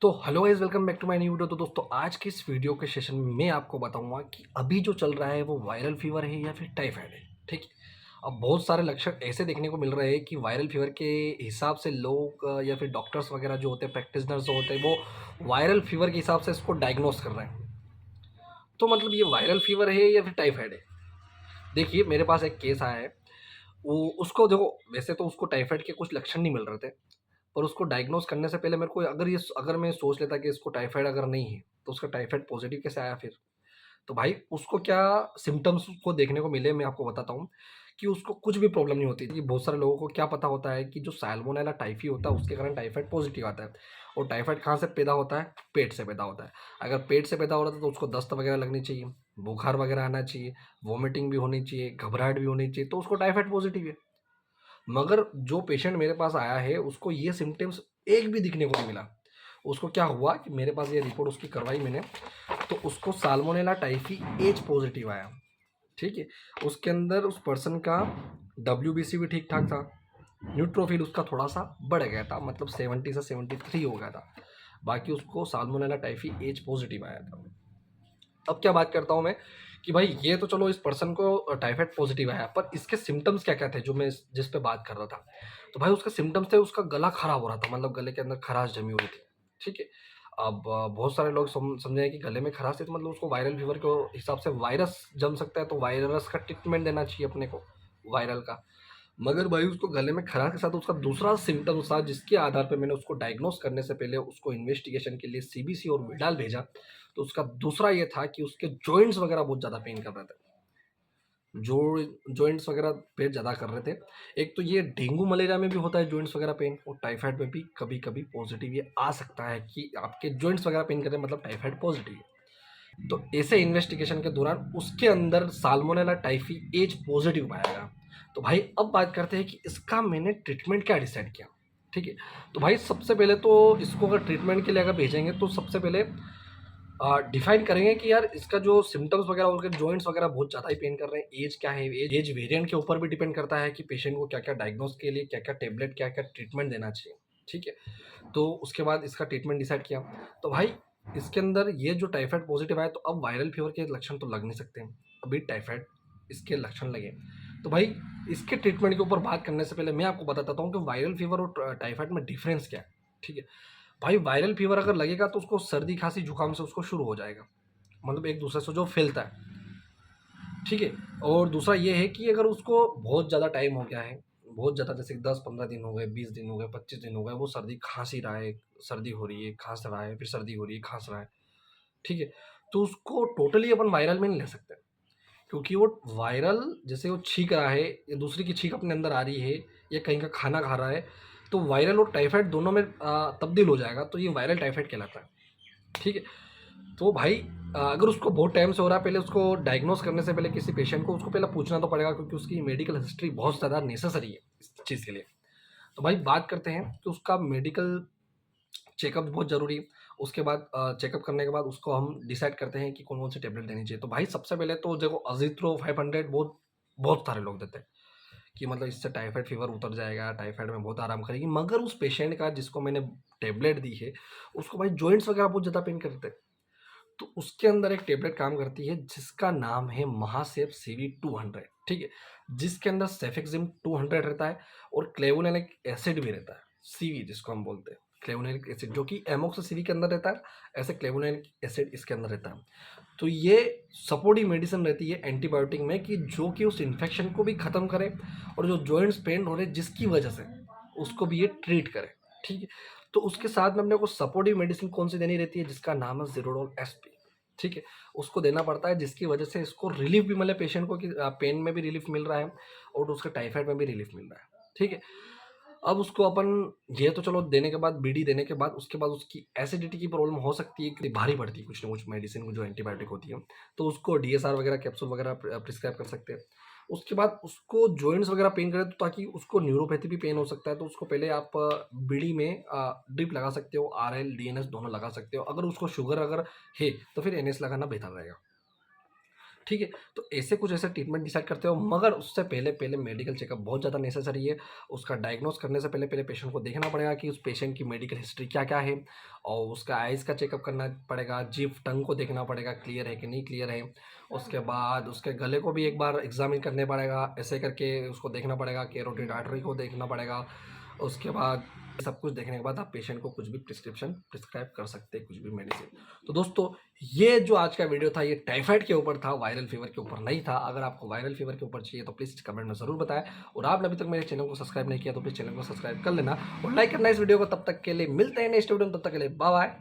तो hello guys, welcome back to my new video. तो दोस्तों, आज के इस वीडियो के सेशन में मैं आपको बताऊंगा कि अभी जो चल रहा है वो वायरल फीवर है या फिर टाइफाइड है। ठीक है। अब बहुत सारे लक्षण ऐसे देखने को मिल रहे हैं कि वायरल फीवर के हिसाब से लोग या फिर डॉक्टर्स वगैरह जो होते हैं, प्रैक्टिशनर्स जो होते हैं, वो वायरल फीवर के हिसाब से इसको डायग्नोस कर रहे हैं। तो मतलब ये वायरल फीवर है या फिर टाइफाइड है। देखिए, मेरे पास एक केस आया है। वो उसको देखो, वैसे तो उसको टाइफाइड के कुछ लक्षण नहीं मिल रहे थे, पर उसको डायग्नोस करने से पहले मेरे को अगर मैं सोच लेता कि इसको टाइफाइड अगर नहीं है तो उसका टाइफाइड पॉजिटिव कैसे आया फिर। तो भाई, उसको क्या सिम्टम्स को देखने को मिले, मैं आपको बताता हूँ कि उसको कुछ भी प्रॉब्लम नहीं होती। कि बहुत सारे लोगों को क्या पता होता है कि जो सैल्मोनेला टाइफी होता है उसके कारण टाइफाइड पॉजिटिव आता है। और टाइफाइड कहाँ से पैदा होता है? पेट से पैदा होता है। अगर पेट से पैदा हो रहा था तो उसको दस्त वगैरह लगनी चाहिए, बुखार वगैरह आना चाहिए, वॉमिटिंग भी होनी चाहिए, घबराहट भी होनी चाहिए, तो उसको टाइफाइड पॉजिटिव है। मगर जो पेशेंट मेरे पास आया है उसको ये सिम्टम्स एक भी दिखने को नहीं मिला। उसको क्या हुआ कि मेरे पास ये रिपोर्ट उसकी करवाई मैंने, तो उसको साल्मोनेला टाइफी एच पॉजिटिव आया। ठीक है। उसके अंदर उस पर्सन का डब्ल्यूबीसी भी ठीक ठाक था, न्यूट्रोफिल उसका थोड़ा सा बढ़ गया था, मतलब 70 से 73 हो गया था। बाकी उसको साल्मोनेला टाइफी एच पॉजिटिव आया था। अब क्या बात करता हूँ मैं कि भाई, ये तो चलो इस पर्सन को टाइफाइड पॉजिटिव आया, पर इसके सिम्टम्स क्या क्या थे जो मैं जिस पे बात कर रहा था। तो भाई, उसका सिम्टम्स थे, उसका गला खराब हो रहा था, मतलब गले के अंदर खराश जमी हुई थी। ठीक है। अब बहुत सारे लोग समझे कि गले में खराश है तो मतलब उसको वायरल फीवर के हिसाब से वायरस जम सकता है, तो वायरस का ट्रीटमेंट देना चाहिए अपने को, वायरल का। मगर भाई, उसको गले में खराश के साथ उसका दूसरा सिम्टम था, जिसके आधार पर मैंने उसको डायग्नोस करने से पहले उसको इन्वेस्टिगेशन के लिए सीबीसी और विडाल भेजा। तो उसका दूसरा ये था कि उसके जॉइंट्स वगैरह बहुत ज़्यादा पेन कर रहे थे। जो जॉइंट्स वगैरह पेन ज़्यादा कर रहे थे। एक तो ये डेंगू मलेरिया में भी होता है जॉइंट्स वगैरह पेन, और टाइफाइड में भी कभी कभी पॉजिटिव ये आ सकता है कि आपके जॉइंट्स वगैरह पेन कर रहे हैं, मतलब टाइफाइड पॉजिटिव है। तो ऐसे इन्वेस्टिगेशन के दौरान उसके अंदर साल्मोनेला टाइफी एच पॉजिटिव पाया गया। तो भाई, अब बात करते हैं कि इसका मैंने ट्रीटमेंट क्या डिसाइड किया। ठीक है। तो भाई, सबसे पहले तो इसको अगर ट्रीटमेंट के लिए अगर भेजेंगे तो सबसे पहले डिफाइन करेंगे कि यार इसका जो सिम्टम्स वगैरह, उसके जॉइंट्स वगैरह बहुत ज़्यादा ही पेन कर रहे हैं, एज क्या है, एज वेरिएंट के ऊपर भी डिपेंड करता है कि पेशेंट को क्या क्या डायग्नोस के लिए क्या क्या टेबलेट, क्या क्या ट्रीटमेंट देना चाहिए। ठीक है। तो उसके बाद इसका ट्रीटमेंट डिसाइड किया। तो भाई, इसके अंदर ये जो टाइफाइड पॉजिटिव आया, तो अब वायरल फीवर के लक्षण तो लग नहीं सकते हैं, अभी टाइफाइड इसके लक्षण लगे। तो भाई, इसके ट्रीटमेंट के ऊपर बात करने से पहले मैं आपको बताता हूँ कि वायरल फीवर और टाइफाइड में डिफरेंस क्या है। ठीक है। भाई, वायरल फीवर अगर लगेगा तो उसको सर्दी खांसी जुकाम से उसको शुरू हो जाएगा, मतलब एक दूसरे से जो फैलता है। ठीक है। और दूसरा ये है कि अगर उसको बहुत ज़्यादा टाइम हो गया है, बहुत ज़्यादा, जैसे 10-15 दिन हो गए, 20 दिन हो गए, 25 दिन हो गए, वो सर्दी खांसी रहा है, सर्दी हो रही है, खांस रहा है, फिर सर्दी हो रही है, खांस रहा है। ठीक है। तो उसको टोटली अपन वायरल में नहीं ले सकते, क्योंकि वो वायरल, जैसे वो छींक रहा है या दूसरे की छींक अपने अंदर आ रही है या कहीं का खाना खा रहा है, तो वायरल और टाइफाइड दोनों में तब्दील हो जाएगा, तो ये वायरल टाइफाइड कहलाता है। ठीक है। तो भाई, अगर उसको बहुत टाइम से हो रहा है, पहले उसको डायग्नोस करने से पहले किसी पेशेंट को उसको पहले पूछना तो पड़ेगा, क्योंकि उसकी मेडिकल हिस्ट्री बहुत ज़्यादा नेसेसरी है इस चीज़ के लिए। तो भाई, बात करते हैं कि उसका मेडिकल चेकअप बहुत ज़रूरी है। उसके बाद चेकअप करने के बाद उसको हम डिसाइड करते हैं कि कौन-कौन सी टैबलेट देनी चाहिए। तो भाई, सबसे पहले तो देखो, अज़ीथ्रो 500 बहुत बहुत सारे लोग देते हैं कि मतलब इससे टाइफाइड फ़ीवर उतर जाएगा, टाइफाइड में बहुत आराम करेगी। मगर उस पेशेंट का जिसको मैंने टैबलेट दी है, उसको भाई जॉइंट्स वगैरह बहुत ज़्यादा पेन करते हैं। तो उसके अंदर एक टैबलेट काम करती है जिसका नाम है महासेप सीवी 200। ठीक है। जिसके अंदर सेफेक्सिम 200 रहता है और क्लेवोनेलिक एसिड भी रहता है, सीवी जिसको हम बोलते हैं, क्लेवोनेलिक एसिड जो कि एमोक्सिसिवी के अंदर रहता है, ऐसे क्लेवोनेलिक एसिड इसके अंदर रहता है। तो ये सपोर्टिव मेडिसिन रहती है एंटीबायोटिक में, कि जो कि उस इन्फेक्शन को भी ख़त्म करे और जो जॉइंट्स पेन हो रहे हैं जिसकी वजह से, उसको भी ये ट्रीट करे। ठीक है। तो उसके साथ में अपने को सपोर्टिव मेडिसिन कौन सी देनी रहती है, जिसका नाम है ज़ीरोडोल एसपी। ठीक है। उसको देना पड़ता है, जिसकी वजह से इसको रिलीफ भी मिले पेशेंट को, कि पेन में भी रिलीफ मिल रहा है और उसके टाइफाइड में भी रिलीफ मिल रहा है। ठीक है। अब उसको अपन, ये तो चलो देने के बाद, बीडी देने के बाद, उसके बाद उसकी एसिडिटी की प्रॉब्लम हो सकती है कि भारी पड़ती है कुछ ना कुछ मेडिसिन जो एंटीबायोटिक होती है, तो उसको डीएसआर वगैरह कैप्सूल वगैरह प्रिस्क्राइब कर सकते हैं। उसके बाद उसको जॉइंट्स वगैरह पेन करे, तो ताकि उसको न्यूरोपैथी भी पेन हो सकता है, तो उसको पहले आप बीड़ी में ड्रिप लगा सकते हो, आरएल डीएनएस दोनों लगा सकते हो। अगर उसको शुगर अगर है तो फिर एनएस लगाना बेहतर रहेगा। ठीक है? तो ऐसे कुछ ऐसे ट्रीटमेंट डिसाइड करते हो, मगर उससे पहले मेडिकल चेकअप बहुत ज़्यादा नेसेसरी है। उसका डायग्नोज़ करने से पहले पेशेंट को देखना पड़ेगा कि उस पेशेंट की मेडिकल हिस्ट्री क्या-क्या है, और उसका आइज़ का चेकअप करना पड़ेगा, जीभ, टंग को देखना पड़ेगा क्लियर है कि नहीं क्लियर है। उसके बाद उसके गले को भी एक बार एग्ज़ामिन करने पड़ेगा, ऐसे करके उसको देखना पड़ेगा, कैरोटिड आर्टरी को देखना पड़ेगा। उसके बाद सब कुछ देखने के बाद आप पेशेंट को कुछ भी प्रिस्क्रिप्शन प्रिस्क्राइब कर सकते हैं, कुछ भी मेडिसिन। तो दोस्तों, ये जो आज का वीडियो था ये टाइफाइड के ऊपर था, वायरल फीवर के ऊपर नहीं था। अगर आपको वायरल फीवर के ऊपर चाहिए तो प्लीज़ कमेंट में ज़रूर बताएं, और आपने अभी तक मेरे चैनल को सब्सक्राइब नहीं किया तो प्लीज़ चैनल को सब्सक्राइब कर लेना और लाइक करना इस वीडियो को। तब तक के लिए मिलते हैं नेक्स्ट वीडियो में, तब तक के लिए बाय बाय।